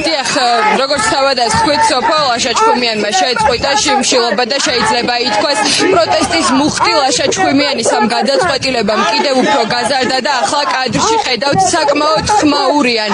დიახ, როგორც თავადაც თქვით, სოფო ლაშა-ჩხუმიანმა შეეწყვიტა შიმშილობა და შეიძლება ითქვას, პროტესტის მუხტი ლაშა-ჩხუმიანის ამ გადაწყვეტილებამ კიდევ უფრო გაზარდა და ახლა კადრში ხედავთ საკმაოდ ხმაურიან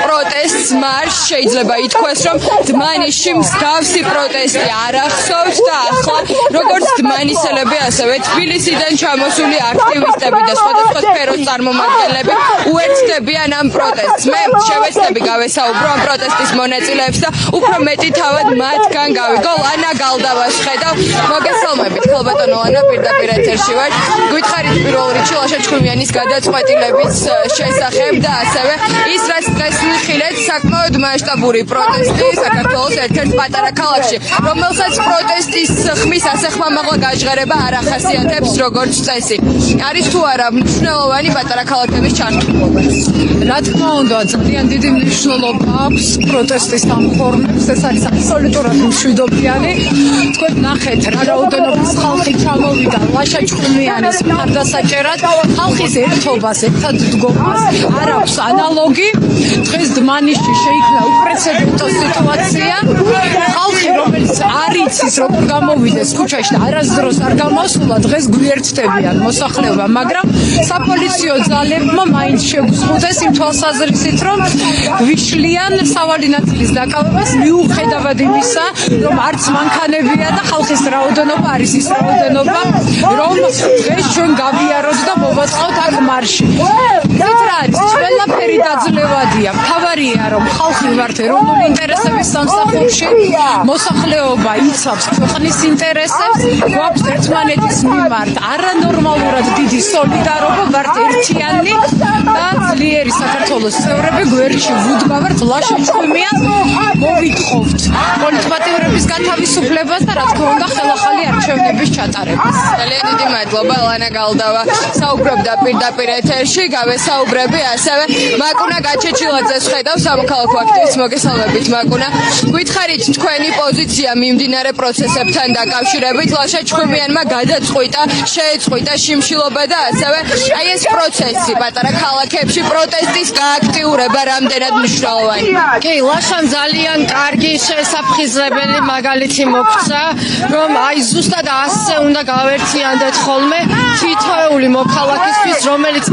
პროტესტს, მარშს. შეიძლება ითქვას, რომ დმანისში მსგავსი პროტესტი არ ახსოვს და ახლა როგორც დმანისელები, ასევე თბილისიდან ჩამოსული აქტივისტები და სხვადასხვა სფეროს წარმომადგენლები უერთდებიან ამ პროტესტს. მე შევეცდები გავესაუბრო ამ პროტესტის მონაწილეებს და უფრო მეტი თავად მათგან გავიგო. ლანა გალდავას ხედავ. მოგესალმებით, ხალბატონო ლანა, პირდაპირ ეთერში ვარ. გვითხარით პირველ რიგში ლაშა-ჩხუმიანის გადაწყვეტილების შესახებ და ასევე ის, რაც დღეს ვიხილეთ, საკმაოდ მასშტაბური პროტესტი საქართველოს ერთ-ერთ პატარა ქალაქში, რომელსაც პროტესტის ხმის ასე ხმამაღლა გაჟღერება არ ახასიათებს როგორც წესი. არის თუ არა მნიშვნელოვანი პატარა ქალაქების ჩართულობა? რა თქმა უნდა, ძალიან დიდი მნიშვნელობა აქვს პროტესტის ამ ფორმებს. ეს არის აბსოლუტურად მშვიდობიანი. თქვენ ნახეთ, რა რაოდენობის ხალხი ჩამოვიდა ლაშა-ჩხუმიანის მხარდასაჭერად. ხალხის ერთობას, ერთად დგომას არ აქვს ანალოგი. დღეს დმანისში შეიქმნა უპრეცედენტო სიტუაცია. ხალხი, რომელიც არ იცის როგორ გამოვიდეს ქუჩაში და არასდროს არ გამოსულა, დღეს გვიერთდებიან მოსახლეობა, მაგრამ საპოლიციო ძალებმა მაინც შეგუზღუდეს იმ თვალსაზრისით, რომ გვიშლიან სავალი ნაწილის დაკავებას, მიუხედავად იმისა, რომ არც მანქანებია და ხალხის რაოდენობა არის ის რაოდენობა, რომ დღეს ჩვენ გავიაროთ და მოვაწყოთ აქ მარში. ეს რა არის? ყველაფერი დაძლევადია. მთავარია, რომ ხალხი ვართ ეროვნული ინტერესების სამსახურში, მოსახლეობა იცავს ქვეყნის ინტერესებს, გვაქვს ერთმანეთის მიმართ არანორმალურად დიდი სოლიდარობა, ვართ ერთიანი და ძლიერი საქართველოს წევრები გვერდში ვუდგავართ ლაშა-ჩხუმიანს, მოვითხოვთ პოლიტპატიმრების გათავისუფლებას და რა თქმა უნდა ხელახალი არჩევნების ჩატარებას. ძალიან დიდი მადლობა, ლანა გალდავა საუბრობდა პირდაპირ ეთერში. გავესაუბრები ასევე მაკუნა გაჩეჩილაძეს ხედავ, სამოქალაქო აქტივისტს. მოგესალმებით, მაკუნა. გვითხარით თქვენი პოზიცია მიმდინარე პროცესებთან დაკავშირებით. ლაშა-ჩხუმიანმა შეეწყვიტა შიმშილობა და ასევე აი ეს პროცესი პატარა ქალაქებში პროტესტის გააქტიურება რამდენად მნიშვნელოვანია? კი, ლაშამ ძალიან კარგი შესაფხიზლებელი მაგალითი მოგვცა, რომ აი ზუსტად ასე უნდა გავერთიანდეთ ხოლმე თითოეული მოქალაქისთვის, რომელიც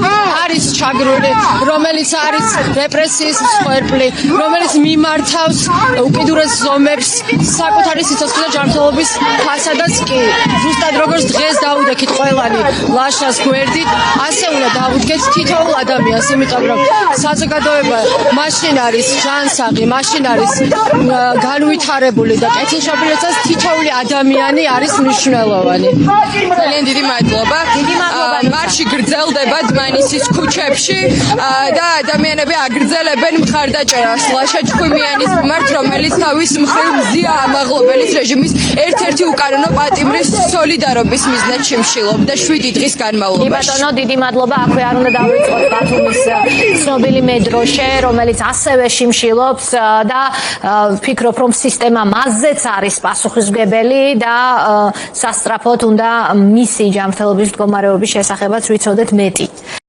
არის ჩაგრული, რომელიც არის რეპრესიის მსხვერპლი, რომელიც მიმართავს უკიდურეს ზომებს საკუთარი სიცოცხლის და ჯანმრთელობის ფასადაც კი. ზუსტად როგორც დღეს დავუდექით ყველანი ლაშას გვერდით, ასე უნდა დავუდგეთ თითოეულ ადამიანს, იმიტომ რომ საზოგადოება მაშინ არის ჯანსაღი, მაშინ არის განვითარებული და კეთილშობილიცაც თითოეული ადამიანი არის მნიშვნელოვანი. ძალიან დიდი მადლობა. მარში გრძელდება დმანისის ქუჩებში და ადამიანები აგრძელებენ მხარდაჭერას ლაშა-ჩხუმიანის მიმართ, რომელიც თავის მხრივ მზია ამაღლობელის რეჟიმის ერთ-ერთი უკანონო პატიმრის სოლიდარობის მიზნად შიმშილობდა 7 დღის განმავლობაში. ბატონო, დიდი მადლობა. აქვე არ უნდა დავიწყოთ ბათუმის ცნობილი მეტროშე, რომელიც ასევე შიმშილობს და ვფიქრობ, რომ სისტემა მასზეც არის პასუხისმგებელი და სასწრაფოდ უნდა მისი ჯანმრთელობის მდგომარეობის შესახებაც ვიცოდეთ მეტი.